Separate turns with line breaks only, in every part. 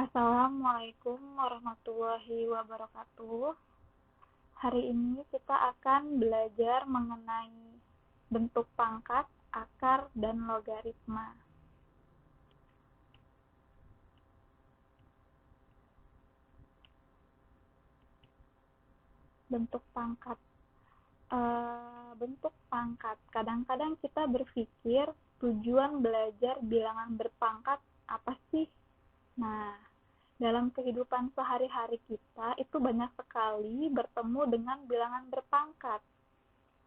Assalamualaikum warahmatullahi wabarakatuh. Hari ini kita akan belajar mengenai bentuk pangkat, akar, dan logaritma. Bentuk pangkat. Bentuk pangkat. Kadang-kadang kita berpikir tujuan belajar bilangan berpangkat apa sih? Nah, dalam kehidupan sehari-hari kita itu banyak sekali bertemu dengan bilangan berpangkat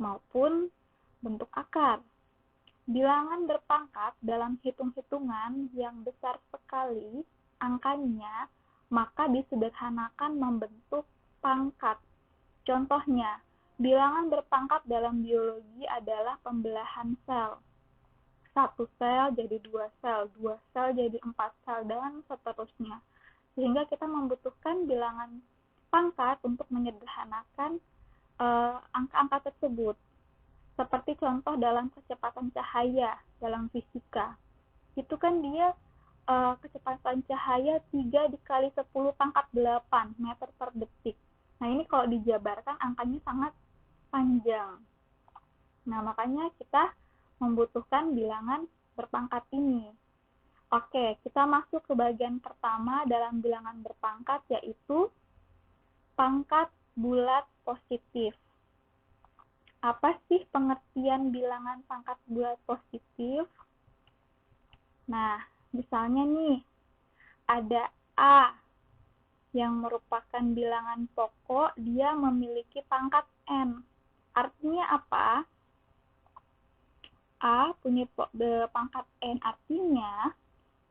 maupun bentuk akar. Bilangan berpangkat dalam hitung-hitungan yang besar sekali angkanya, maka disederhanakan membentuk pangkat. Contohnya, bilangan berpangkat dalam biologi adalah pembelahan sel. 1 sel jadi 2 sel, 2 sel jadi 4 sel, dan seterusnya. Sehingga kita membutuhkan bilangan pangkat untuk menyederhanakan angka-angka tersebut. Seperti contoh dalam kecepatan cahaya dalam fisika. Itu kan dia kecepatan cahaya 3 dikali 10 pangkat 8 meter per detik. Nah, ini kalau dijabarkan angkanya sangat panjang. Nah, makanya kita membutuhkan bilangan berpangkat ini. Oke, kita masuk ke bagian pertama dalam bilangan berpangkat, yaitu pangkat bulat positif. Apa sih pengertian bilangan pangkat bulat positif? Nah, misalnya nih, ada A yang merupakan bilangan pokok, dia memiliki pangkat N. Artinya apa? A punya pangkat N, artinya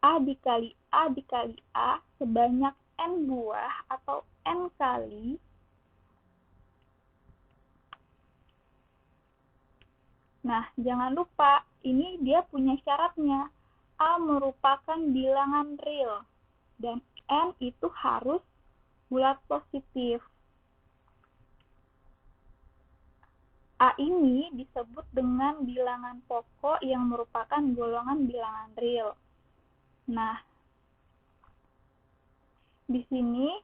A dikali A dikali A sebanyak N buah atau N kali Nah, jangan lupa, ini dia punya syaratnya. A merupakan bilangan real, dan N itu harus bulat positif. A ini disebut dengan bilangan pokok yang merupakan golongan bilangan real. Nah, di sini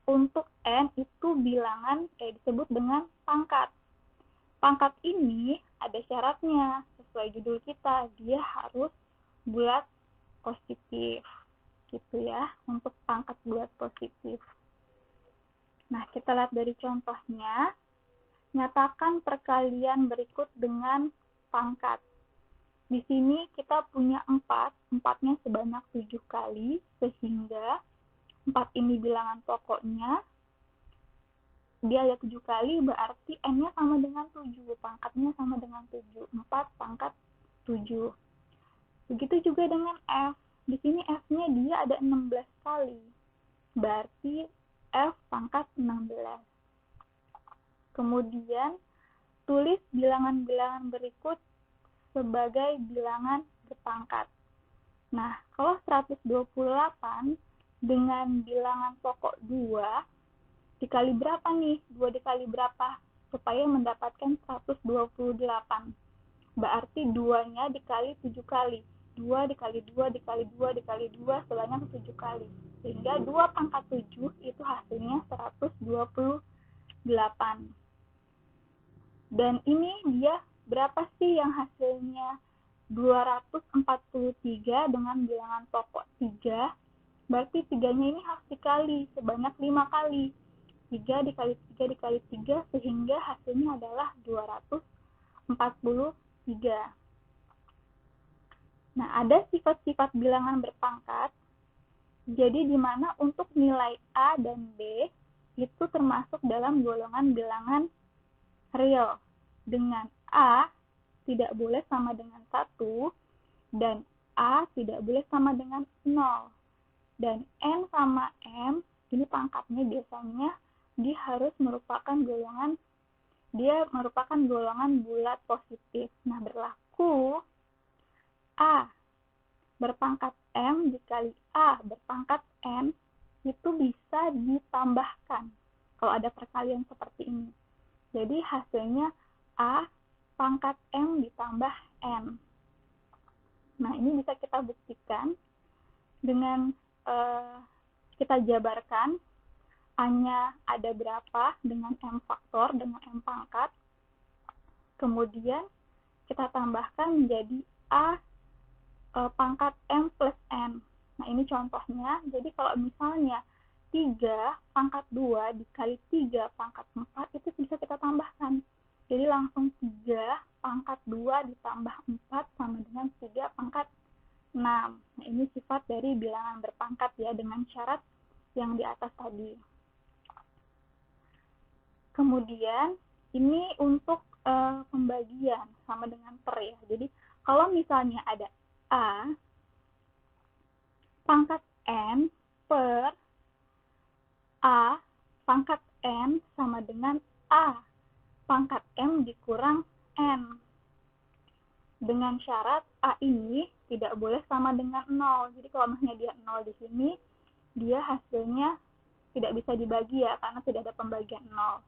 untuk N itu bilangan disebut dengan pangkat. Pangkat ini ada syaratnya, sesuai judul kita, dia harus bulat positif. Gitu ya, untuk pangkat bulat positif. Nah, kita lihat dari contohnya. Nyatakan perkalian berikut dengan pangkat. Di sini kita punya 4, 4-nya sebanyak 7 kali, sehingga 4 ini bilangan pokoknya. Dia ada 7 kali, berarti N-nya sama dengan 7, pangkatnya sama dengan 7. 4 pangkat 7. Begitu juga dengan F. Di sini F-nya dia ada 16 kali. Berarti F pangkat 16. Kemudian, tulis bilangan-bilangan berikut sebagai bilangan berpangkat. Nah, kalau 128 dengan bilangan pokok 2, dikali berapa nih? 2 dikali berapa? Supaya mendapatkan 128. Berarti 2-nya dikali 7 kali. 2 dikali 2 dikali 2 dikali 2 sebanyak 7 kali. Sehingga 2 pangkat 7 itu hasilnya 128. Dan ini dia berapa sih yang hasilnya 243 dengan bilangan pokok 3? Berarti 3-nya ini harus dikali sebanyak 5 kali. 3 dikali 3 dikali 3 sehingga hasilnya adalah 243. Nah, ada sifat-sifat bilangan berpangkat. Jadi di mana untuk nilai A dan B itu termasuk dalam golongan bilangan real. Dengan A tidak boleh sama dengan 1 dan A tidak boleh sama dengan 0. Dan N sama M ini pangkatnya biasanya dia harus merupakan golongan bulat positif. Nah, berlaku A berpangkat M dikali A berpangkat N itu bisa ditambahkan kalau ada perkalian seperti ini. Jadi hasilnya A pangkat M ditambah N. Nah, ini bisa kita buktikan dengan kita jabarkan A-nya ada berapa dengan M faktor, dengan M pangkat. Kemudian kita tambahkan menjadi A pangkat M plus N. Nah, ini contohnya. Jadi kalau misalnya 3 pangkat 2 dikali 3 pangkat 4 itu bisa kita tambahkan. Jadi langsung 3 pangkat 2 ditambah 4 sama dengan 3 pangkat 6. Nah, ini sifat dari bilangan berpangkat ya, dengan syarat yang di atas tadi. Kemudian ini untuk pembagian sama dengan per ya. Jadi kalau misalnya ada A pangkat N per A pangkat N sama dengan A pangkat M dikurang N. Dengan syarat A ini tidak boleh sama dengan 0. Jadi kalau misalnya dia 0 di sini, dia hasilnya tidak bisa dibagi ya, karena tidak ada pembagian 0.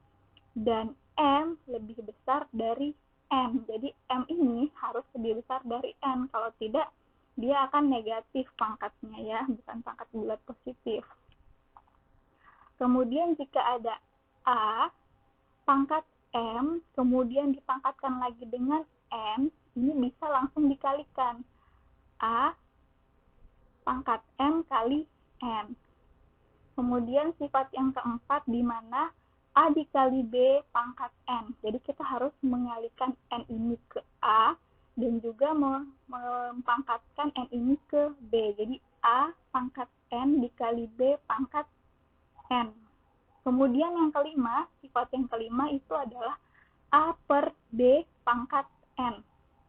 Dan M lebih besar dari N. Jadi M ini harus lebih besar dari N. Kalau tidak, dia akan negatif pangkatnya ya, bukan pangkat bulat positif. Kemudian jika ada A pangkat M, kemudian dipangkatkan lagi dengan N, ini bisa langsung dikalikan. A pangkat M kali N. Kemudian sifat yang keempat di mana A dikali B pangkat N. Jadi kita harus mengalihkan N ini ke A dan juga mempangkatkan N ini ke B. Jadi A pangkat N dikali B pangkat N. Kemudian yang kelima, sifat yang kelima itu adalah A per B pangkat N.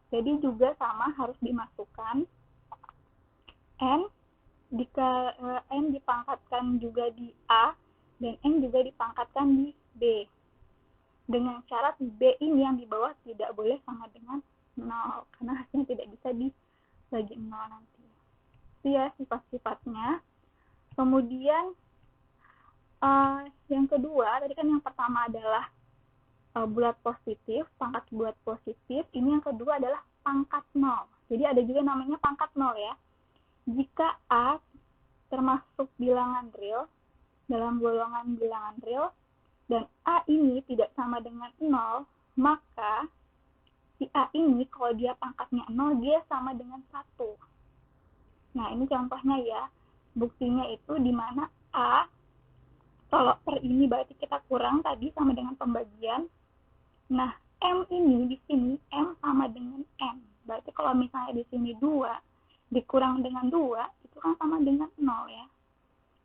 Jadi juga sama harus dimasukkan N dipangkatkan juga di A dan N juga dipangkatkan di B. Dengan syarat B ini yang di bawah tidak boleh sama dengan 0, karena hasilnya tidak bisa dibagi 0 nanti. Itu ya sifat-sifatnya. Kemudian yang kedua, tadi kan yang pertama adalah bulat positif, pangkat bulat positif. Ini yang kedua adalah pangkat 0. Jadi ada juga namanya pangkat 0 ya. Jika A termasuk bilangan real, dalam golongan bilangan real, dan A ini tidak sama dengan 0, maka si A ini kalau dia pangkatnya 0, dia sama dengan 1. Nah, ini contohnya ya. Buktinya itu di mana A, kalau per ini berarti kita kurang tadi sama dengan pembagian. Nah, M ini di sini, M sama dengan N. Berarti kalau misalnya di sini 2, dikurang dengan 2, itu kan sama dengan 0 ya.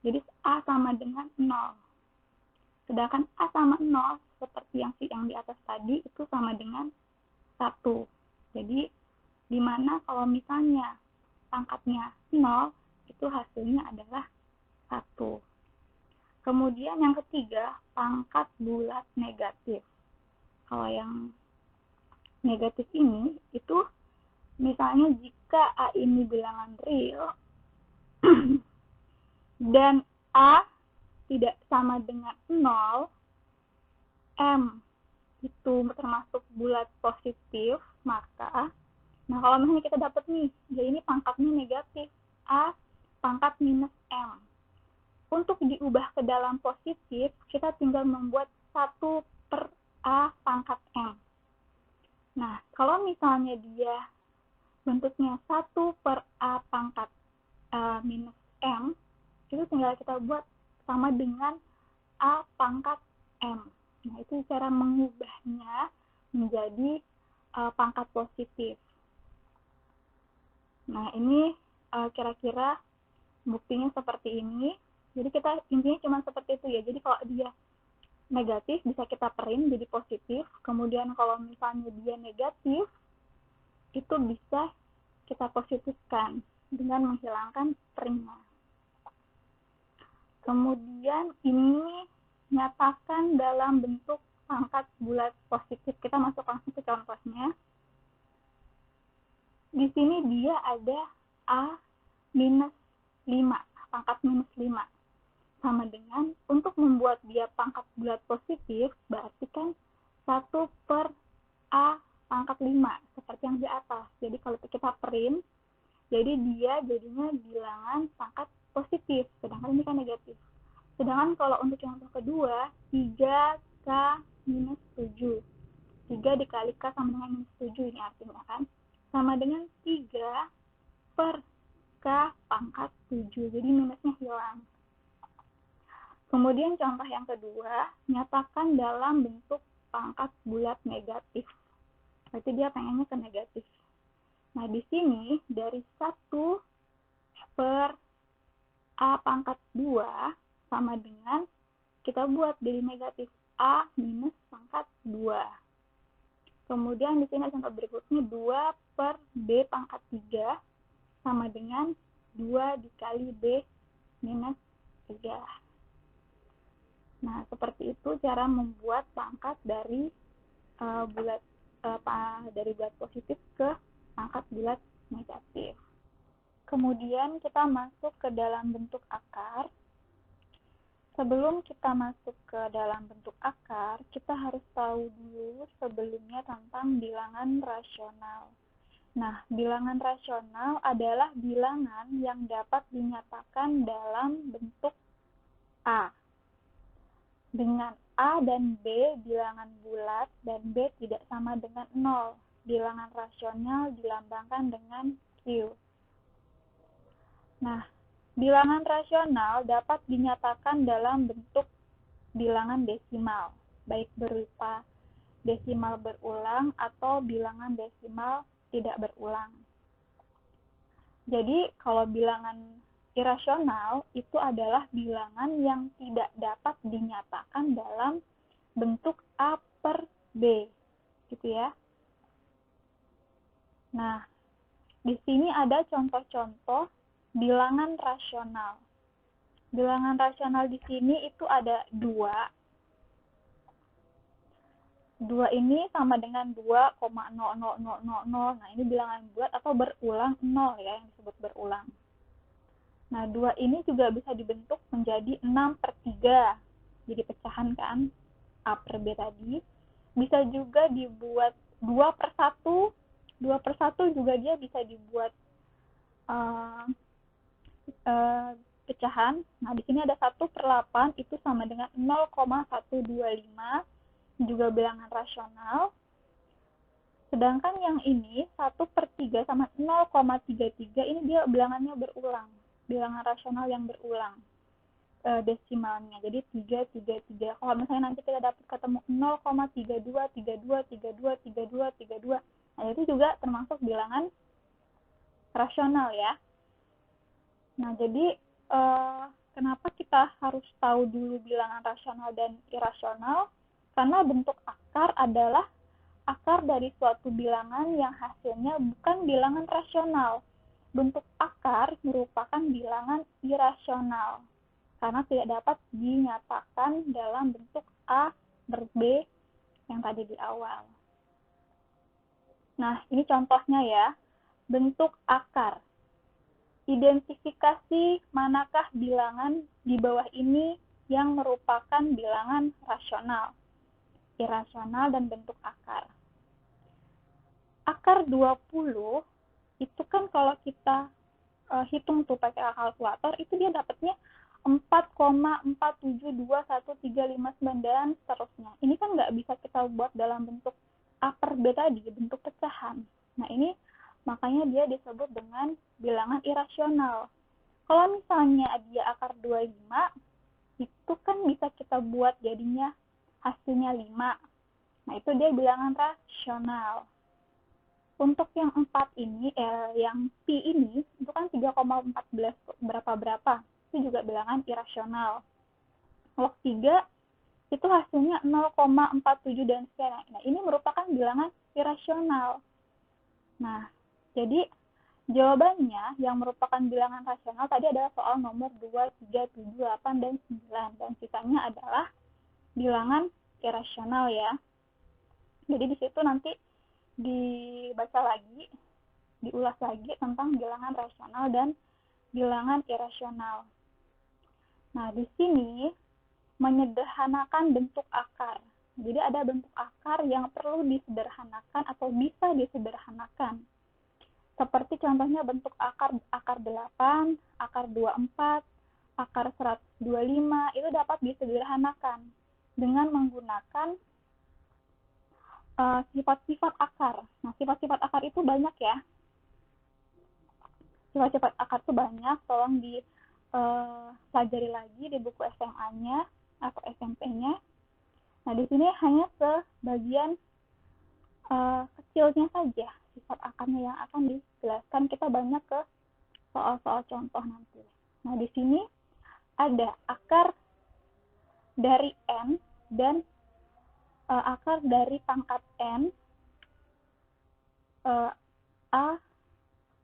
Jadi A sama dengan 0. Sedangkan A sama 0, seperti yang di atas tadi, itu sama dengan 1. Jadi, dimana kalau misalnya pangkatnya 0, itu hasilnya adalah 1. Kemudian yang ketiga, pangkat bulat negatif. Kalau yang negatif ini, itu misalnya jika A ini bilangan real, dan A tidak sama dengan 0, M itu termasuk bulat positif, maka, nah kalau misalnya kita dapat nih, jadi ini pangkatnya negatif, A pangkat minus M. Untuk diubah ke dalam positif, kita tinggal membuat 1 per A pangkat M. Nah, kalau misalnya dia bentuknya 1 per A pangkat minus M, itu tinggal kita buat sama dengan A pangkat M. Nah, itu cara mengubahnya menjadi pangkat positif. Nah, ini kira-kira buktinya seperti ini. Jadi kita intinya cuma seperti itu ya. Jadi kalau dia negatif bisa kita print jadi positif. Kemudian kalau misalnya dia negatif, itu bisa kita positifkan dengan menghilangkan printnya. Kemudian ini nyatakan dalam bentuk pangkat bulat positif. Kita masuk langsung ke contohnya. Di sini dia ada A minus 5, pangkat minus 5. Sama dengan, untuk membuat dia pangkat bulat positif, berarti kan 1 per A pangkat 5, seperti yang di atas. Jadi kalau kita print, jadi dia jadinya bilangan pangkat positif, sedangkan ini kan negatif. Sedangkan kalau untuk contoh kedua, 3K minus 7. 3 dikali K sama dengan minus 7, ini artinya kan. Sama dengan 3 per K pangkat 7. Jadi minusnya hilang. Kemudian contoh yang kedua, nyatakan dalam bentuk pangkat bulat negatif. Berarti dia pengennya ke negatif. Nah, di sini dari 1 per A pangkat 2 sama dengan kita buat jadi negatif A minus pangkat 2. Kemudian di sini contoh berikutnya 2 per B pangkat 3 sama dengan 2 dikali B minus 3. Nah, seperti itu cara membuat pangkat dari bulat positif ke pangkat bulat negatif. Kemudian kita masuk ke dalam bentuk akar. Sebelum kita masuk ke dalam bentuk akar, kita harus tahu dulu sebelumnya tentang bilangan rasional. Nah, bilangan rasional adalah bilangan yang dapat dinyatakan dalam bentuk A. Dengan A dan B bilangan bulat dan B tidak sama dengan 0. Bilangan rasional dilambangkan dengan Q. Nah, bilangan rasional dapat dinyatakan dalam bentuk bilangan desimal, baik berupa desimal berulang atau bilangan desimal tidak berulang. Jadi, kalau bilangan irasional itu adalah bilangan yang tidak dapat dinyatakan dalam bentuk A per B, gitu ya. Nah, di sini ada contoh-contoh bilangan rasional. Bilangan rasional di sini itu ada 2. 2 ini sama dengan 2,00000. Nah, ini bilangan bulat atau berulang 0 ya, yang disebut berulang. Nah, 2 ini juga bisa dibentuk menjadi 6 per 3. Jadi pecahan kan, A per B tadi. Bisa juga dibuat 2 per 1. 2 per 1 juga dia bisa dibuat pecahan. Nah, di sini ada 1 per 8, itu sama dengan 0,125. Juga bilangan rasional. Sedangkan yang ini 1 per 3 sama 0,33, ini dia bilangannya berulang. Bilangan rasional yang berulang desimalnya. Jadi 333. Kalau misalnya nanti kita dapat ketemu 0,32, 32, 32, 32, 32. Nah, itu juga termasuk bilangan rasional ya. Nah, jadi kenapa kita harus tahu dulu bilangan rasional dan irasional? Karena bentuk akar adalah akar dari suatu bilangan yang hasilnya bukan bilangan rasional. Bentuk akar merupakan bilangan irasional karena tidak dapat dinyatakan dalam bentuk A per B yang tadi di awal. Nah, ini contohnya ya, bentuk akar. Identifikasi manakah bilangan di bawah ini yang merupakan bilangan rasional, irasional, dan bentuk akar. Akar 20 itu kan kalau kita hitung tuh pakai kalkulator, itu dia dapatnya 4,4721359 dan seterusnya. Ini kan nggak bisa kita buat dalam bentuk A per B tadi, bentuk pecahan. Nah, ini makanya dia disebut dengan bilangan irasional. Kalau misalnya dia akar 25, itu kan bisa kita buat jadinya hasilnya 5. Nah, itu dia bilangan rasional. Untuk yang 4 ini, yang Pi ini, itu kan 3,14 berapa-berapa. Itu juga bilangan irasional. Log 3, itu hasilnya 0,47 dan sekian. Nah, ini merupakan bilangan irasional. Nah, jadi jawabannya yang merupakan bilangan rasional tadi adalah soal nomor 2, 3, 7, 8, dan 9. Dan sisanya adalah bilangan irasional ya. Jadi di situ nanti dibaca lagi, diulas lagi tentang bilangan rasional dan bilangan irasional. Nah, di sini menyederhanakan bentuk akar. Jadi ada bentuk akar yang perlu disederhanakan atau bisa disederhanakan. Seperti contohnya bentuk akar 8, akar 24, akar 125 itu dapat disederhanakan dengan menggunakan sifat-sifat akar. Nah, sifat-sifat akar itu banyak ya. Sifat-sifat akar itu banyak, tolong dipelajari lagi di buku SMA-nya atau SMP-nya. Nah, di sini hanya sebagian kecilnya saja sifat akarnya yang akan dijelaskan. Kita banyak ke soal-soal contoh nanti. Nah, di sini ada akar dari N dan akar dari pangkat N,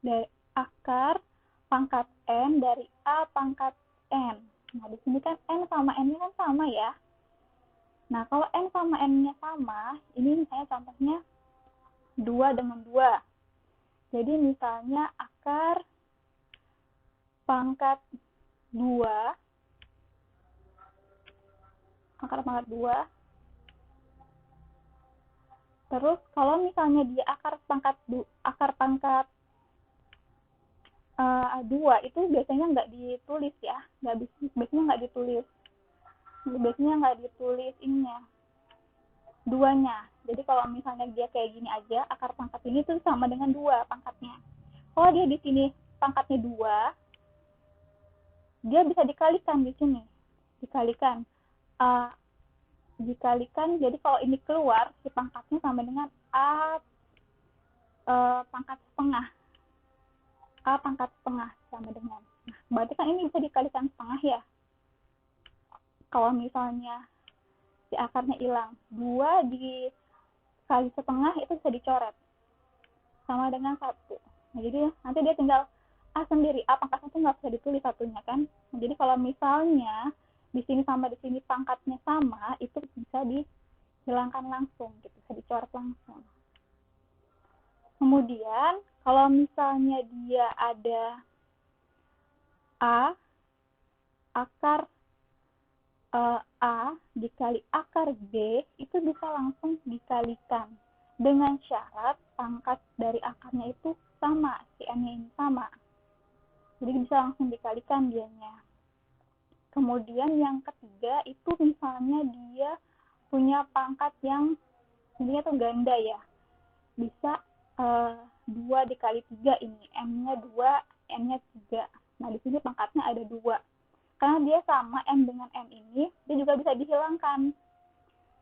dari akar pangkat N dari A pangkat N. Nah, di sini kan N sama N-nya kan sama ya. Nah, kalau N sama N-nya sama, ini misalnya contohnya 2 dengan 2. Jadi misalnya akar pangkat 2, terus kalau misalnya dia akar pangkat 2 itu biasanya nggak ditulis ya, biasanya nggak ditulis ininya, 2-nya. Jadi kalau misalnya dia kayak gini aja, akar pangkat ini tuh sama dengan 2 pangkatnya. Kalau dia di sini pangkatnya 2, dia bisa dikalikan di sini. Dikalikan, jadi kalau ini keluar, si pangkatnya sama dengan A pangkat setengah. A pangkat setengah sama dengan. Nah, berarti kan ini bisa dikalikan setengah ya. Kalau misalnya si akarnya hilang, 2 dikali setengah itu bisa dicoret. Sama dengan 1. Nah, jadi nanti dia tinggal A sendiri. A pangkatnya itu nggak bisa ditulis satunya kan. Nah, jadi kalau misalnya di sini sama di sini pangkatnya sama, itu bisa dihilangkan langsung, gitu, bisa dicoret langsung. Kemudian kalau misalnya dia ada A, akar A dikali akar B, itu bisa langsung dikalikan dengan syarat pangkat dari akarnya itu sama, si N-nya ini sama. Jadi bisa langsung dikalikan dianya. Kemudian yang ketiga itu misalnya dia punya pangkat yang ini tuh ganda ya. Bisa 2 dikali 3 ini, M-nya 2, N-nya 3. Nah, di sini pangkatnya ada 2. Karena dia sama M dengan N ini, dia juga bisa dihilangkan.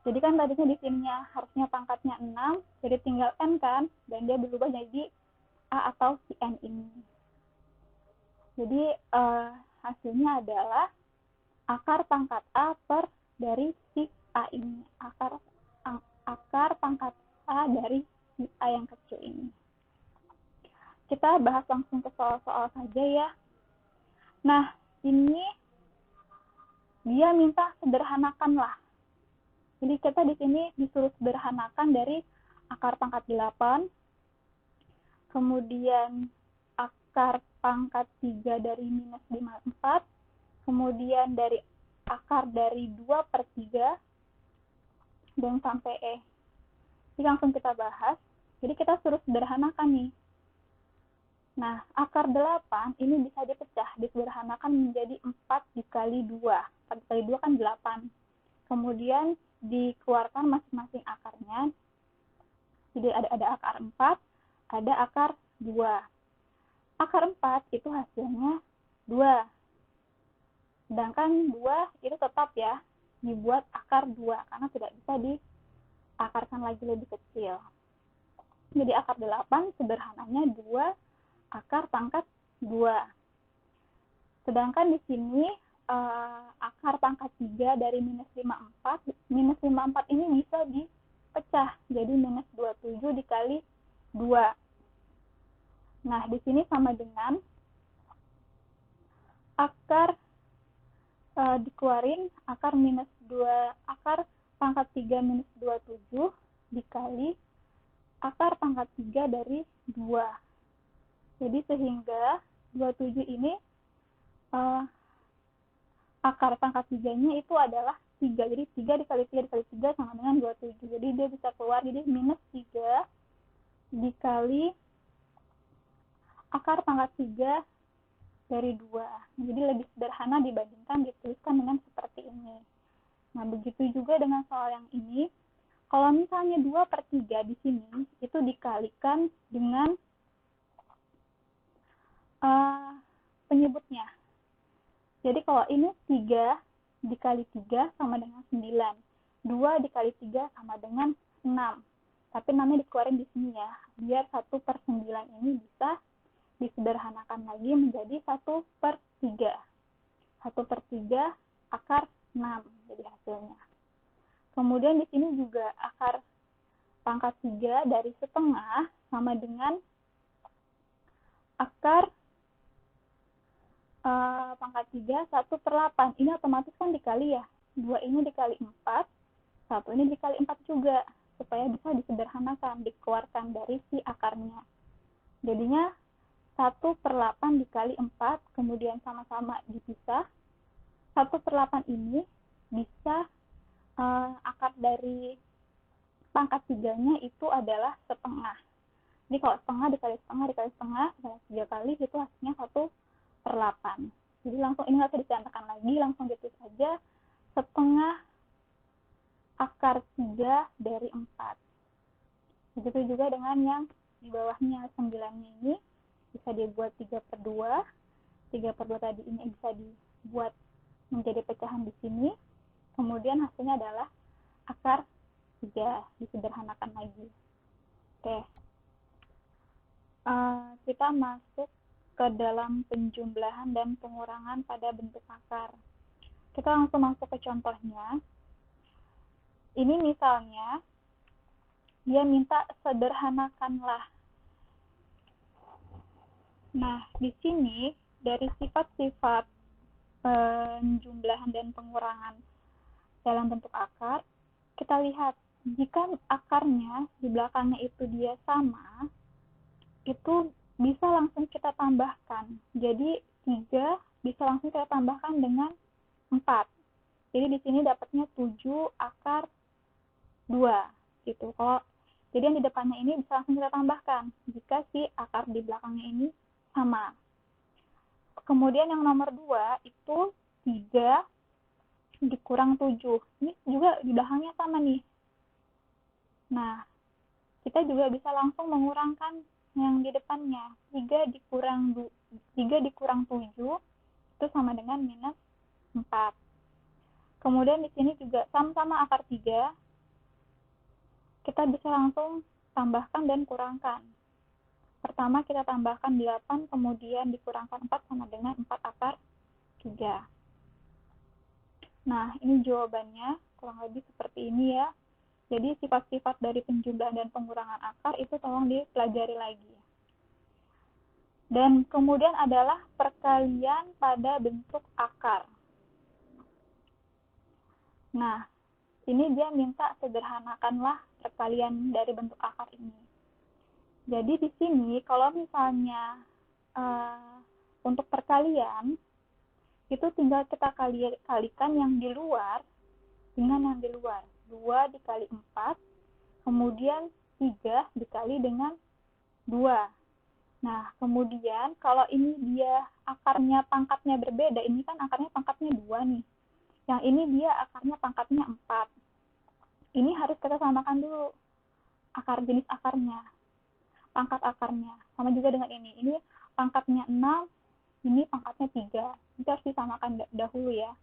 Jadi kan tadinya di sininya harusnya pangkatnya 6, jadi tinggal N kan, dan dia berubah jadi A atau si N ini. Jadi hasilnya adalah akar pangkat A per dari si A ini. Akar pangkat A dari si A yang kecil ini. Kita bahas langsung ke soal-soal saja ya. Nah, ini dia minta sederhanakan lah. Jadi kita di sini disuruh sederhanakan dari akar pangkat 8, kemudian akar pangkat 3 dari minus 54, kemudian dari akar dari 2 per 3, dan sampai E. Jadi langsung kita bahas. Jadi kita suruh sederhanakan nih. Nah, akar 8 ini bisa dipecah, disederhanakan menjadi 4 dikali 2. 4 dikali 2 kan 8. Kemudian dikeluarkan masing-masing akarnya. Jadi ada akar 4, ada akar 2. Akar 4 itu hasilnya 2. Sedangkan 2 itu tetap ya dibuat akar 2 karena tidak bisa diakarkan lagi lebih kecil. Jadi akar 8 sederhananya 2 akar pangkat 2. Sedangkan di sini akar pangkat 3 dari minus 54. Minus 54 ini bisa dipecah. Jadi minus 27 dikali 2. Nah, di sini sama dengan akar dikeluarin akar minus 2, akar pangkat 3 minus 27 dikali akar pangkat 3 dari 2. Jadi sehingga 27 ini akar pangkat 3-nya itu adalah 3. Jadi 3 dikali 3 dikali 3 sama dengan 27. Jadi dia bisa keluar jadi minus 3 dikali akar pangkat 3 dari 2. Jadi lebih sederhana dibandingkan dituliskan dengan seperti ini. Nah, begitu juga dengan soal yang ini. Kalau misalnya 2/3 di sini, itu dikalikan dengan penyebutnya. Jadi kalau ini 3 dikali 3 sama dengan 9. 2 dikali 3 sama dengan 6. Tapi 6-nya dikeluarin di sini ya, biar 1/9 ini bisa disederhanakan lagi menjadi 1/3. 1/3 akar 6 jadi hasilnya. Kemudian di sini juga akar pangkat 3 dari setengah sama dengan akar pangkat 3 1/8. Ini otomatis kan dikali ya. 2 ini dikali 4, 1 ini dikali 4 juga. Supaya bisa disederhanakan, dikeluarkan dari si akarnya. Jadinya 1/8 dikali 4, kemudian sama-sama dipisah. 1/8 ini bisa akar dari pangkat 3-nya itu adalah setengah. Jadi kalau setengah dikali setengah dikali setengah, 3 kali itu hasilnya 1/8. Jadi langsung ini nggak usah dicatatkan lagi, langsung ditulis saja setengah akar 3 dari 4. Begitu juga dengan yang di bawahnya 9-nya ini bisa dibuat 3/2. 3/2 tadi ini bisa dibuat menjadi pecahan di sini. Kemudian hasilnya adalah akar 3, disederhanakan lagi. Oke. Kita masuk ke dalam penjumlahan dan pengurangan pada bentuk akar. Kita langsung masuk ke contohnya. Ini misalnya dia minta sederhanakanlah. Nah, di sini dari sifat-sifat penjumlahan dan pengurangan dalam bentuk akar, kita lihat jika akarnya di belakangnya itu dia sama, itu bisa langsung kita tambahkan. Jadi 3 bisa langsung kita tambahkan dengan 4. Jadi di sini dapatnya 7 akar 2 gitu. Jadi yang di depannya ini bisa langsung kita tambahkan jika si akar di belakangnya ini sama. Kemudian yang nomor 2 itu 3 dikurang 7. Ini juga di belakangnya sama nih. Nah, kita juga bisa langsung mengurangkan yang di depannya. 3 dikurang 7 itu sama dengan minus 4. Kemudian di sini juga sama-sama akar 3. Kita bisa langsung tambahkan dan kurangkan. Pertama kita tambahkan 8, kemudian dikurangkan 4 sama dengan 4 akar 3. Nah, ini jawabannya kurang lebih seperti ini ya. Jadi sifat-sifat dari penjumlahan dan pengurangan akar itu tolong dipelajari lagi. Dan kemudian adalah perkalian pada bentuk akar. Nah, ini dia minta sederhanakanlah perkalian dari bentuk akar ini. Jadi di sini kalau misalnya untuk perkalian itu tinggal kita kalikan yang di luar dengan yang di luar. 2 dikali 4, kemudian 3 dikali dengan 2. Nah, kemudian kalau ini dia akarnya pangkatnya berbeda, ini kan akarnya pangkatnya 2 nih. Yang ini dia akarnya pangkatnya 4. Ini harus kita samakan dulu jenis akarnya, pangkat akarnya. Sama juga dengan ini. Ini pangkatnya 6, ini pangkatnya 3. Itu harus disamakan dahulu ya.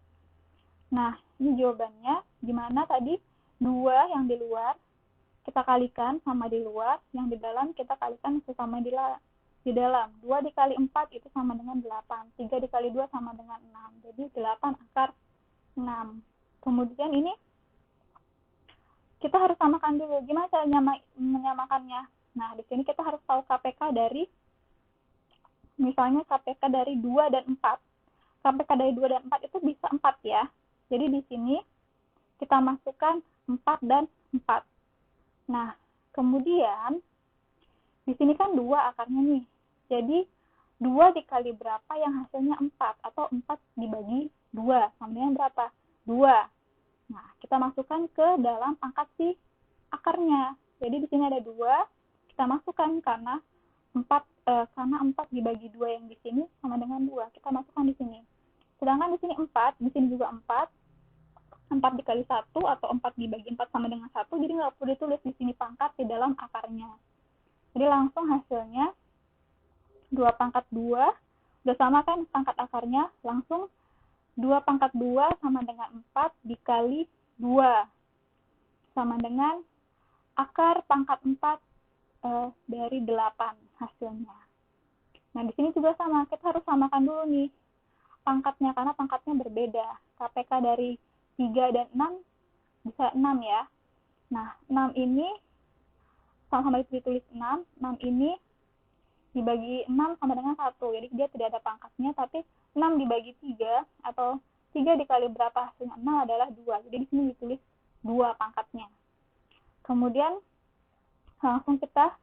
Nah, ini jawabannya. Gimana tadi? 2 yang di luar kita kalikan sama di luar, yang di dalam kita kalikan sesama di dalam. 2 dikali 4 itu sama dengan 8. 3 dikali 2 sama dengan 6. Jadi 8 akar 6. Kemudian ini kita harus samakan dulu. Gimana cara menyamakannya? Nah, di sini kita harus tahu KPK dari, misalnya KPK dari 2 dan 4. KPK dari 2 dan 4 itu bisa 4 ya. Jadi di sini kita masukkan 4 dan 4. Nah, kemudian di sini kan 2 akarnya nih. Jadi 2 dikali berapa yang hasilnya 4, atau 4 dibagi 2 sama dengan berapa? 2. Nah, kita masukkan ke dalam pangkat si akarnya. Jadi di sini ada 2, kita masukkan karena 4 karena 4 dibagi 2 yang di sini sama dengan 2. Kita masukkan di sini. Sedangkan di sini 4, di sini juga 4. 4 dikali 1 atau 4 dibagi 4 sama dengan 1. Jadi nggak perlu ditulis di sini pangkat di dalam akarnya. Jadi langsung hasilnya 2 pangkat 2. Udah sama kan pangkat akarnya? Langsung 2 pangkat 2 sama dengan 4 dikali 2. Sama dengan akar pangkat 4 dari 8 hasilnya. Nah, di sini juga sama. Kita harus samakan dulu nih pangkatnya, karena pangkatnya berbeda. KPK dari 3 dan 6 bisa 6 ya. Nah, 6 ini sama-sama ditulis 6. 6 ini dibagi 6 sama dengan 1. Jadi dia tidak ada pangkatnya, tapi 6 dibagi 3 atau 3 dikali berapa hasilnya 6 adalah 2. Jadi di sini ditulis 2 pangkatnya. Kemudian langsung kita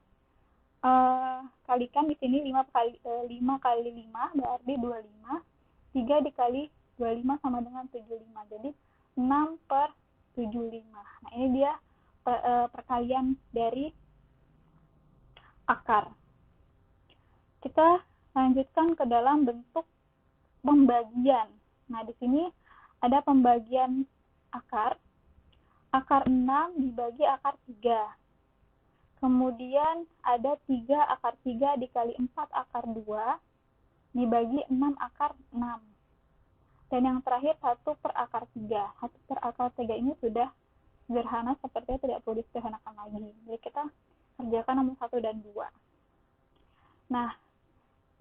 kalikan di sini 5 kali 5 berarti 25. 3 dikali 25 sama dengan 75. Jadi 6 per 75. Nah, ini dia perkalian dari akar. Kita lanjutkan ke dalam bentuk pembagian. Nah, di sini ada pembagian akar. Akar 6 dibagi akar 3. Kemudian ada 3 akar 3 dikali 4 akar 2 dibagi 6 akar 6. Dan yang terakhir 1 per akar 3. 1 per akar 3 ini sudah sederhana, sepertinya tidak perlu disederhanakan lagi. Jadi kita kerjakan nomor 1 dan 2. Nah,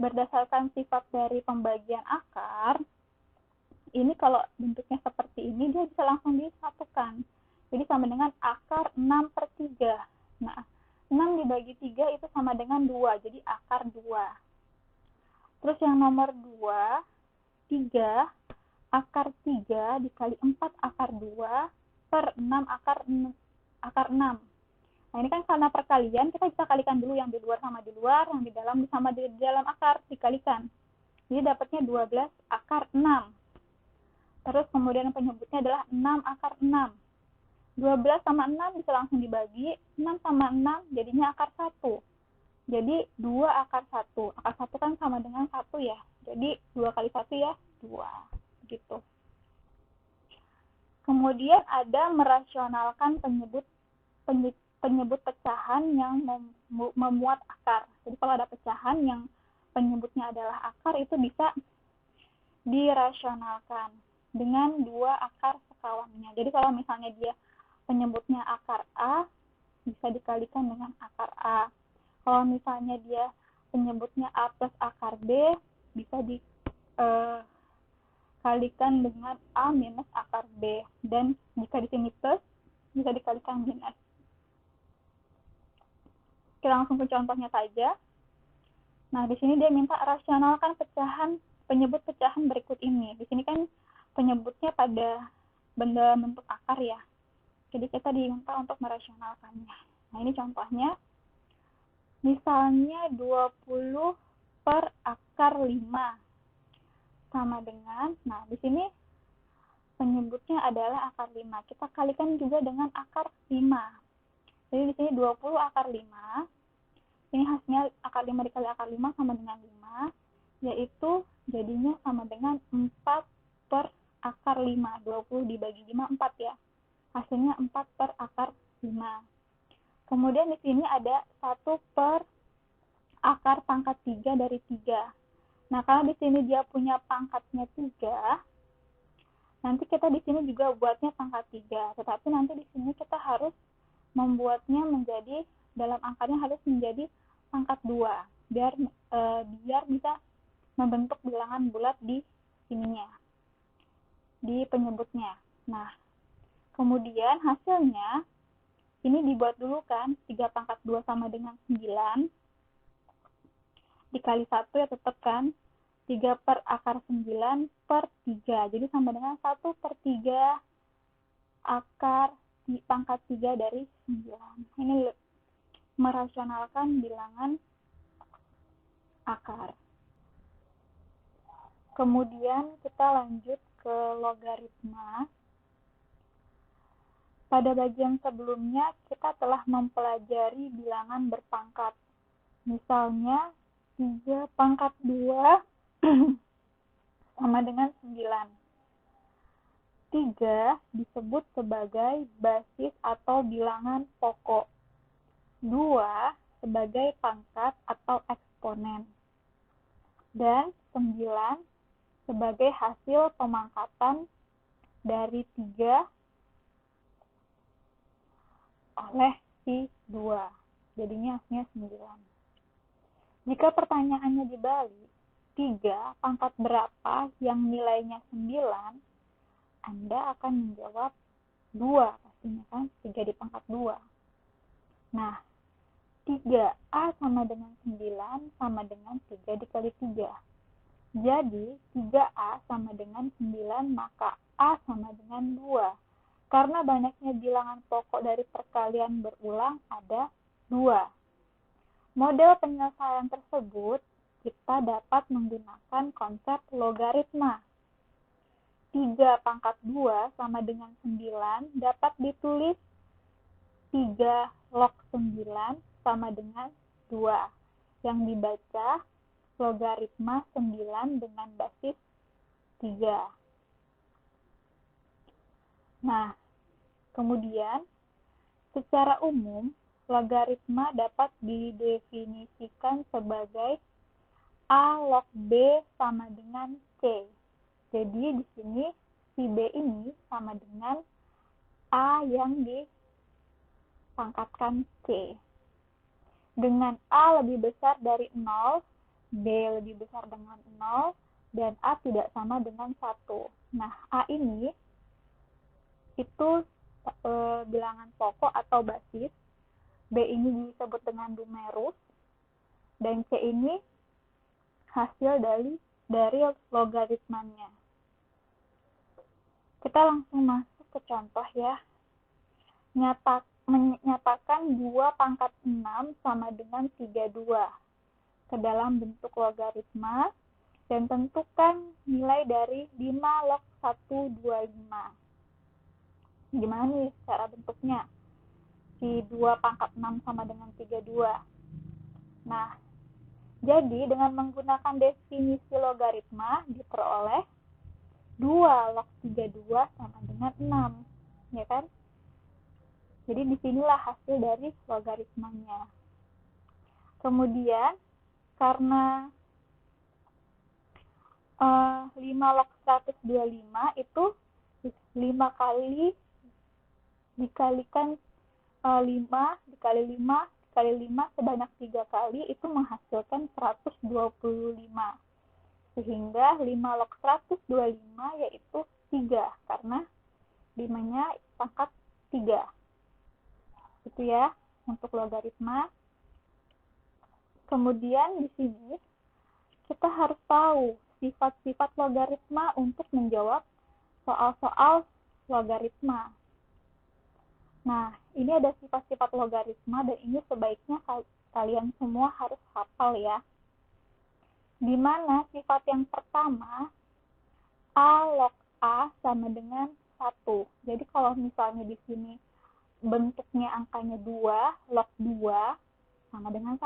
berdasarkan sifat dari pembagian akar, ini kalau bentuknya seperti ini, dia bisa langsung disatukan. Jadi sama dengan akar 6 per 3. Nah, 6 dibagi 3 itu sama dengan 2, jadi akar 2. Terus yang nomor 2, 3 akar 3 dikali 4 akar 2 per 6 akar 6. Nah, ini kan karena perkalian, kita bisa kalikan dulu yang di luar sama di luar, yang di dalam sama di dalam akar, dikalikan. Jadi dapatnya 12 akar 6. Terus kemudian penyebutnya adalah 6 akar 6. 12 sama 6 bisa langsung dibagi, 6 sama 6 jadinya akar 1. Jadi 2 akar 1. Akar 1 kan sama dengan 1 ya. Jadi 2 kali 1 ya 2. Gitu. Kemudian ada merasionalkan penyebut pecahan yang memuat akar. Jadi kalau ada pecahan yang penyebutnya adalah akar, itu bisa dirasionalkan dengan 2 akar sekawannya. Jadi kalau misalnya dia penyebutnya akar A, bisa dikalikan dengan akar A. Kalau misalnya dia penyebutnya A plus akar B, bisa dikalikan dengan A minus akar B. Dan jika di sini plus, bisa dikalikan minus. Kita langsung ke contohnya saja. Nah, di sini dia minta rasionalkan penyebut pecahan berikut ini. Di sini kan penyebutnya pada benda bentuk akar ya. Jadi kita diminta untuk merasionalkannya. Nah, ini contohnya. Misalnya 20 per akar 5 sama dengan, nah di sini penyebutnya adalah akar 5. Kita kalikan juga dengan akar 5. Jadi di sini 20 akar 5. Ini hasilnya akar 5 dikali akar 5 sama dengan 5, yaitu jadinya sama dengan 4 per akar 5. 20 dibagi 5, 4 ya. Hasilnya 4 per akar 5. Kemudian di sini ada 1 per akar pangkat 3 dari 3. Nah, karena di sini dia punya pangkatnya 3, nanti kita di sini juga buatnya pangkat 3. Tetapi nanti di sini kita harus membuatnya menjadi, dalam angkanya harus menjadi pangkat 2. Biar bisa membentuk bilangan bulat di sininya, di penyebutnya. Nah, kemudian hasilnya ini dibuat dulu kan, 3 pangkat 2 sama dengan 9 dikali 1 ya tetap kan, 3 per akar 9 per 3. Jadi sama dengan 1 per 3 akar pangkat 3 dari 9. Ini merasionalkan bilangan akar. Kemudian kita lanjut ke logaritma. Pada bagian sebelumnya kita telah mempelajari bilangan berpangkat. Misalnya 3 pangkat 2 sama dengan 9. 3 disebut sebagai basis atau bilangan pokok. 2 sebagai pangkat atau eksponen. Dan 9 sebagai hasil pemangkatan dari 3 oleh si 2. Jadinya hasilnya 9. Jika pertanyaannya dibalik, 3 pangkat berapa yang nilainya 9, Anda akan menjawab 2 pastinya kan, 3 dipangkat 2. Nah, 3A sama dengan 9 sama dengan 3 dikali 3. Jadi, 3A sama dengan 9, maka A sama dengan 2. Karena banyaknya bilangan pokok dari perkalian berulang ada 2. Model penyelesaian tersebut, kita dapat menggunakan konsep logaritma. 3 pangkat 2 sama dengan 9 dapat ditulis 3 log 9 sama dengan 2. Yang dibaca logaritma 9 dengan basis 3. Nah, kemudian secara umum logaritma dapat didefinisikan sebagai A log B sama dengan C. Jadi di sini si B ini sama dengan A yang dipangkatkan C. Dengan A lebih besar dari 0, B lebih besar dengan 0, dan A tidak sama dengan 1. Nah, A ini itu bilangan pokok atau basis, B ini disebut dengan numerus, dan C ini hasil dari logaritmanya. Kita langsung masuk ke contoh ya. Menyatakan 2 pangkat 6 sama dengan 32 ke dalam bentuk logaritma dan tentukan nilai dari 5 log 125. Gimana nih cara bentuknya? Si 2 pangkat 6 sama dengan 32. Nah, jadi dengan menggunakan definisi logaritma diperoleh 2 log 32 sama dengan 6. Ya kan? Jadi disinilah hasil dari logaritmanya. Kemudian, karena 5 log 125 itu 5 kali dikalikan 5 dikali 5 dikali 5 sebanyak 3 kali itu menghasilkan 125. Sehingga 5 log 125 yaitu 3 karena 5-nya pangkat 3. Itu ya untuk logaritma. Kemudian di sini kita harus tahu sifat-sifat logaritma untuk menjawab soal-soal logaritma. Nah, ini ada sifat-sifat logaritma dan ini sebaiknya kalian semua harus hafal ya. Di mana sifat yang pertama, A log A sama dengan 1. Jadi kalau misalnya di sini bentuknya angkanya 2, log 2 sama dengan 1.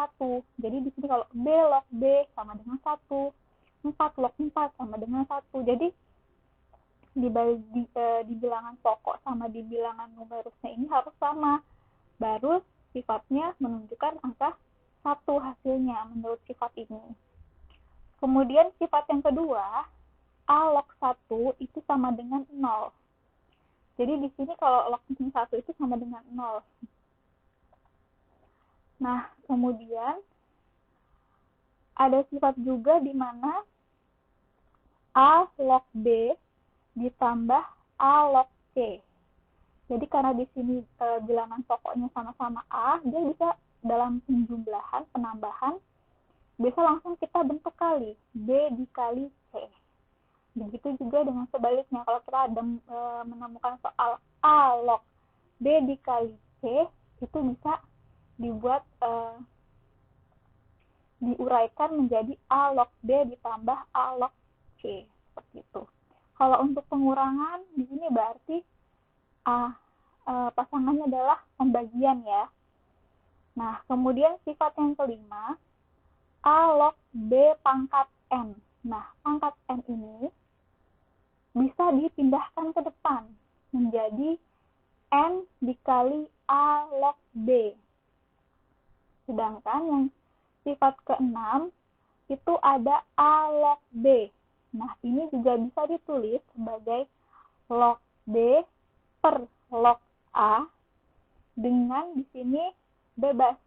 Jadi di sini kalau B log B sama dengan 1. 4 log 4 sama dengan 1. Jadi di bilangan pokok sama di bilangan numerusnya ini harus sama. Baru sifatnya menunjukkan angka 1 hasilnya menurut sifat ini. Kemudian sifat yang kedua, A log 1 itu sama dengan 0. Jadi di sini kalau log 1 itu sama dengan 0. Nah, kemudian ada sifat juga di mana A log B ditambah A log C. Jadi karena di sini bilangan pokoknya sama-sama A, dia bisa dalam penjumlahan, penambahan, bisa langsung kita bentuk kali, B dikali C. Begitu juga dengan sebaliknya, kalau kita ada menemukan soal A log B dikali C, itu bisa dibuat diuraikan menjadi A log B ditambah A log C, seperti itu. Kalau untuk pengurangan, di sini berarti pasangannya adalah pembagian ya. Nah, kemudian sifat yang kelima, A log B pangkat N. Nah, pangkat N ini bisa dipindahkan ke depan menjadi N dikali A log B. Sedangkan yang sifat ke-6 itu ada A log B. Nah, ini juga bisa ditulis sebagai log B per log A dengan di sini bebas.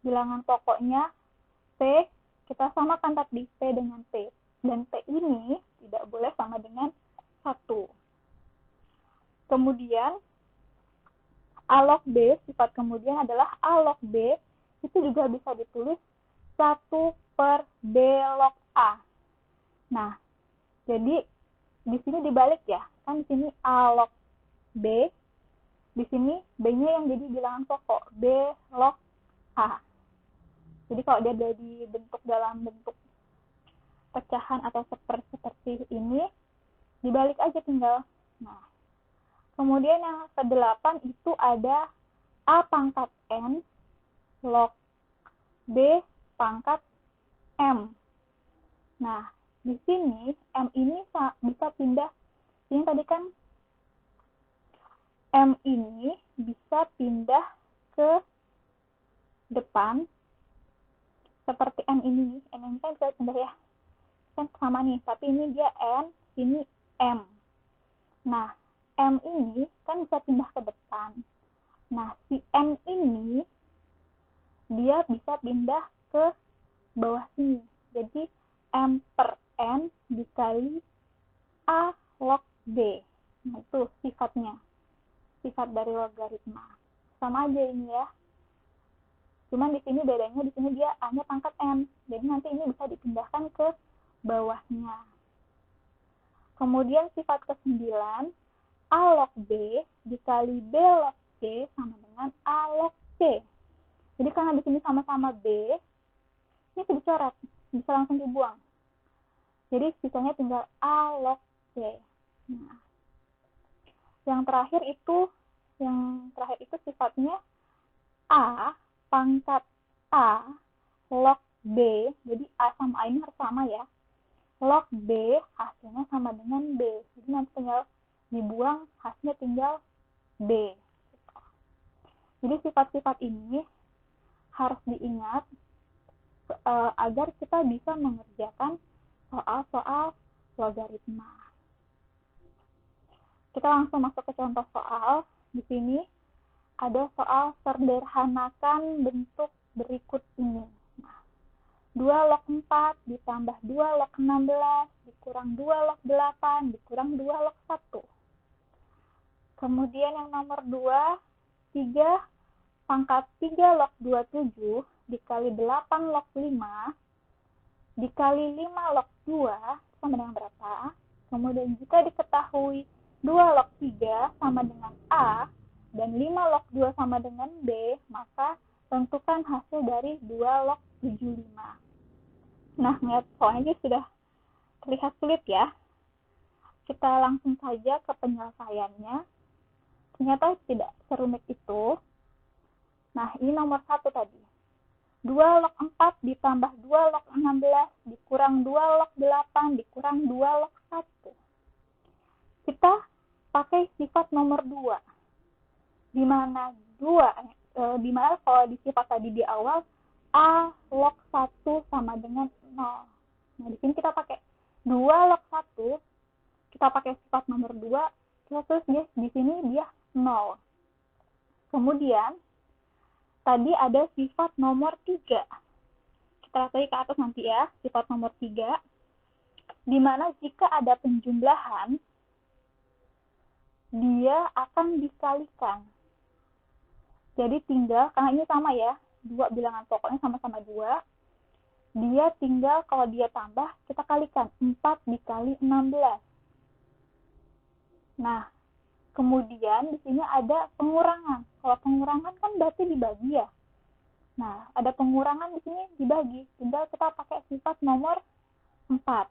Bilangan pokoknya P, kita samakan tadi P dengan P. Dan P ini tidak boleh sama dengan 1. Kemudian A log B, sifat kemudian adalah A log B, itu juga bisa ditulis 1 per B log A. Nah, jadi di sini dibalik ya. Kan di sini A log B, di sini B-nya yang jadi bilangan pokok, B log A. Jadi kalau dia dibentuk dalam bentuk pecahan atau seperti ini, dibalik aja tinggal. Nah, kemudian yang ke-8 itu ada A pangkat N log B pangkat M. Nah, di sini M ini bisa pindah. Ini tadi kan M ini bisa pindah ke depan seperti N ini. N ini kan bisa pindah ya. Kan sama nih, tapi ini dia N, ini M. Nah, M ini kan bisa pindah ke depan. Nah, si N ini dia bisa pindah ke bawah sini. Jadi, M per N dikali A log B. Nah, itu sifatnya. Sifat dari logaritma. Sama aja ini ya. Cuman di sini bedanya, di sini dia A-nya pangkat N. Jadi nanti ini bisa dipindahkan ke bawahnya. Kemudian sifat ke-9, A log B dikali B log C sama dengan A log C. Jadi karena di sini sama-sama B, ini bisa dicoret, bisa langsung dibuang. Jadi sisanya tinggal A log C. Nah, yang terakhir itu sifatnya A pangkat A log B. Jadi A sama A ini harus sama ya. Log B hasilnya sama dengan B. Jadi nanti tinggal dibuang, hasilnya tinggal B. Jadi sifat-sifat ini harus diingat agar kita bisa mengerjakan soal-soal logaritma. Kita langsung masuk ke contoh soal. Di sini ada soal sederhanakan bentuk berikut ini. 2 log 4 ditambah 2 log 16 dikurang 2 log 8 dikurang 2 log 1. Kemudian yang nomor 2, 3 pangkat 3 log 27 dikali 8 log 5 dikali 5 log 2 sama dengan berapa? Kemudian jika diketahui 2 log 3 sama dengan A dan 5 log 2 sama dengan B, maka tentukan hasil dari 2 log 75. Nah, melihat soalnya sudah terlihat sulit ya. Kita langsung saja ke penyelesaiannya. Ternyata tidak serumit itu. Nah, ini nomor 1 tadi. 2 log 4 ditambah 2 log 16 dikurang 2 log 8 dikurang 2 log 1. Kita pakai sifat nomor 2. Di mana kalau di sifat tadi di awal A log 1 sama dengan 0. Nah, di sini kita pakai 2 log 1, kita pakai sifat nomor 2, terus dia di sini dia 0. Kemudian tadi ada sifat nomor 3. Kita lihat lagi ke atas nanti ya, sifat nomor 3. Di mana jika ada penjumlahan, dia akan dikalikan. Jadi tinggal, karena ini sama ya, 2 bilangan pokoknya sama-sama 2, dia tinggal kalau dia tambah, kita kalikan, 4 dikali 16. Nah, kemudian di sini ada pengurangan. Kalau pengurangan kan berarti dibagi ya. Nah, ada pengurangan di sini dibagi, tinggal kita pakai sifat nomor 4.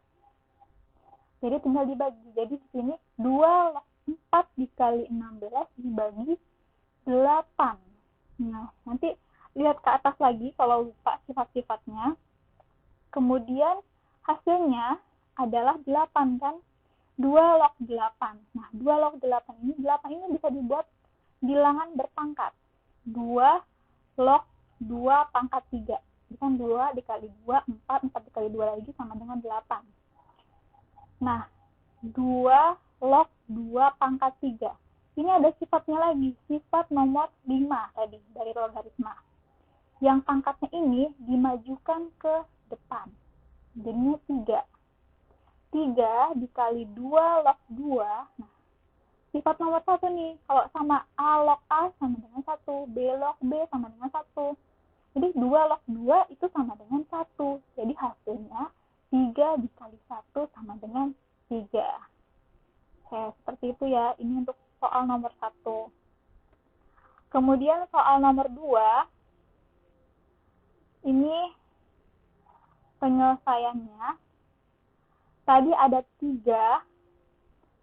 Jadi tinggal dibagi. Jadi di sini 2 log 4 dikali 16 dibagi 8. Nah, nanti lihat ke atas lagi kalau lupa sifat-sifatnya. Kemudian hasilnya adalah 8 kan? 2 log 8. Nah, 2 log 8 ini bisa dibuat bilangan berpangkat. 2 log 2 pangkat 3. Ini kan 2 dikali 2, 4 dikali 2 lagi sama dengan 8. Nah, 2 log 2 pangkat 3. Ini ada sifatnya lagi, sifat nomor 5 tadi dari logaritma. Yang pangkatnya ini dimajukan ke depan. Jadinya 3. 3 dikali 2 log 2. Nah, sifat nomor 1 nih. Kalau sama A log A sama dengan 1. B log B sama dengan 1. Jadi 2 log 2 itu sama dengan 1. Jadi hasilnya 3 dikali 1 sama dengan 3. Oke, seperti itu ya. Ini untuk soal nomor 1. Kemudian soal nomor 2. Ini penyelesaiannya. Tadi ada 3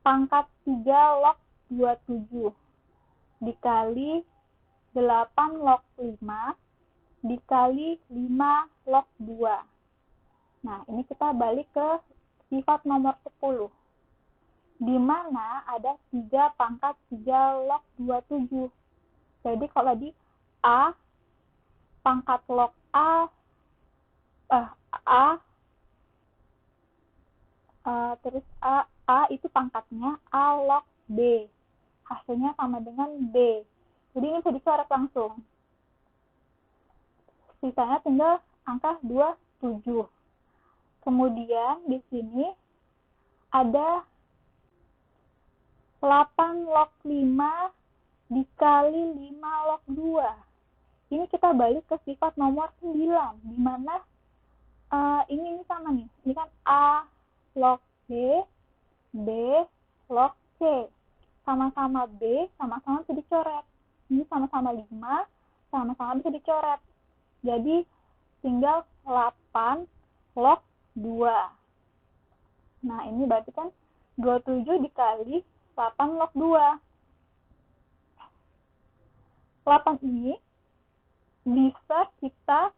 pangkat 3 log 27 dikali 8 log 5 dikali 5 log 2. Nah, ini kita balik ke sifat nomor 10. Di mana ada 3 pangkat 3 log 27. Jadi kalau di A pangkat log A terus A itu pangkatnya A log B. Hasilnya sama dengan B. Jadi ini bisa dicoret langsung. Sisanya tinggal angka 27. Kemudian di sini ada 8 log 5 dikali 5 log 2. Ini kita balik ke sifat nomor 9. Di mana ini sama nih. Ini kan A log B, B log C. Sama-sama B, sama-sama bisa dicoret. Ini sama-sama 5, sama-sama bisa dicoret. Jadi tinggal 8 log 2. Nah, ini berarti kan 27 dikali 8 log 2. 8 ini bisa kita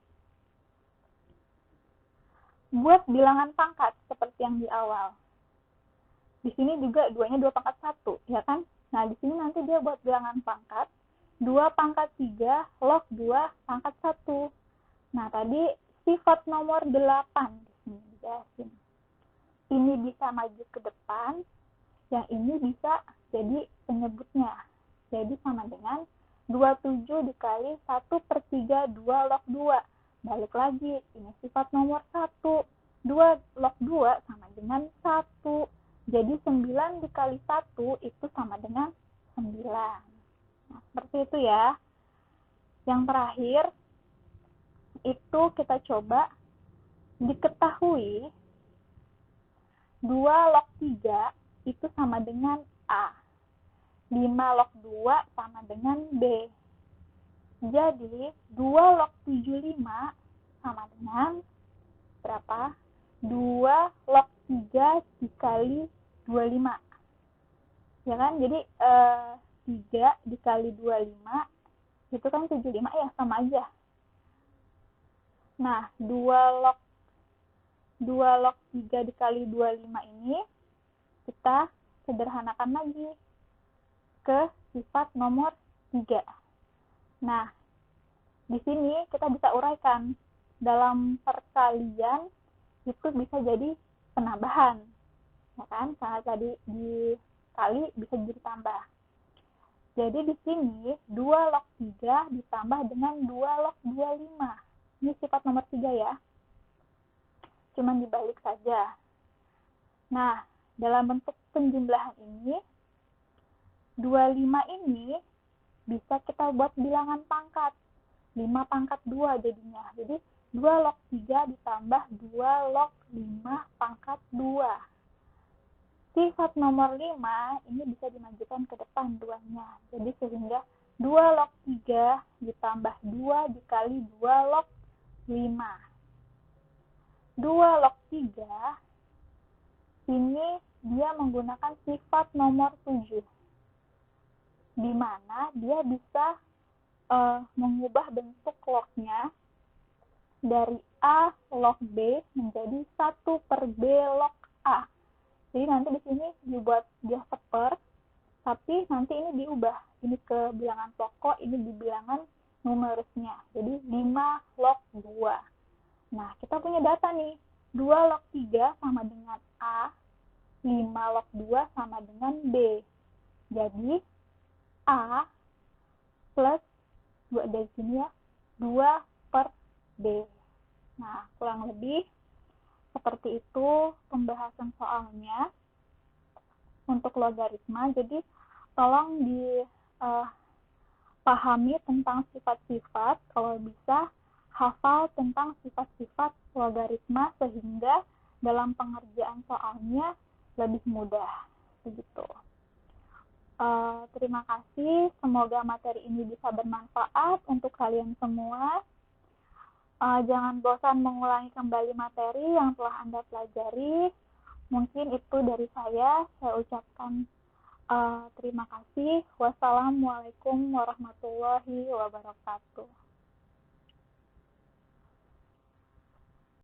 buat bilangan pangkat seperti yang di awal. Di sini juga 2-nya 2 pangkat 1, ya kan? Nah, di sini nanti dia buat bilangan pangkat 2 pangkat 3 log 2 pangkat 1. Nah, tadi sifat nomor 8 di sini dijelasin. Ini bisa maju ke depan, yang ini bisa jadi penyebutnya. Jadi sama dengan 27 dikali 1/3 2 log 2. Balik lagi, ini sifat nomor 1. 2 log 2 sama dengan 1. Jadi 9 dikali 1 itu sama dengan 9. Nah, seperti itu ya. Yang terakhir, itu kita coba diketahui 2 log 3 itu sama dengan A. 5 log 2 sama dengan B. Jadi 2 log 75 sama dengan berapa? 2 log 3 dikali 25. Ya kan? Jadi 3 dikali 25 itu kan 75 ya, sama aja. Nah, 2 log 3 dikali 25 ini kita sederhanakan lagi ke sifat nomor 3. Nah, di sini kita bisa uraikan. Dalam perkalian itu bisa jadi penambahan. Ya kan? Karena tadi dikali bisa jadi tambah. Jadi di sini 2 log 3 ditambah dengan 2 log 25. Ini sifat nomor 3 ya. Cuman dibalik saja. Nah, dalam bentuk penjumlahan ini 25 ini bisa kita buat bilangan pangkat. 5 pangkat 2 jadinya. Jadi 2 log 3 ditambah 2 log 5 pangkat 2. Sifat nomor 5 ini bisa dimajukan ke depan 2-nya. Jadi sehingga 2 log 3 ditambah 2 dikali 2 log 5. 2 log 3 ini dia menggunakan sifat nomor 7. Di mana dia bisa mengubah bentuk lognya dari A log B menjadi 1/B log A. Jadi nanti di sini dibuat dia seper, tapi nanti ini diubah. Ini ke bilangan pokok, ini di bilangan numerusnya. Jadi 5 log 2. Nah, kita punya data nih. 2 log 3 sama dengan A, 5 log 2 sama dengan B. Jadi, A plus, buat dari sini ya, 2/B. Nah, kurang lebih seperti itu pembahasan soalnya untuk logaritma. Jadi, tolong dipahami tentang sifat-sifat, kalau bisa hafal tentang sifat-sifat logaritma sehingga dalam pengerjaan soalnya lebih mudah. Begitu. Terima kasih. Semoga materi ini bisa bermanfaat untuk kalian semua. Jangan bosan mengulangi kembali materi yang telah Anda pelajari. Mungkin itu dari saya. Saya ucapkan terima kasih. Wassalamualaikum warahmatullahi wabarakatuh.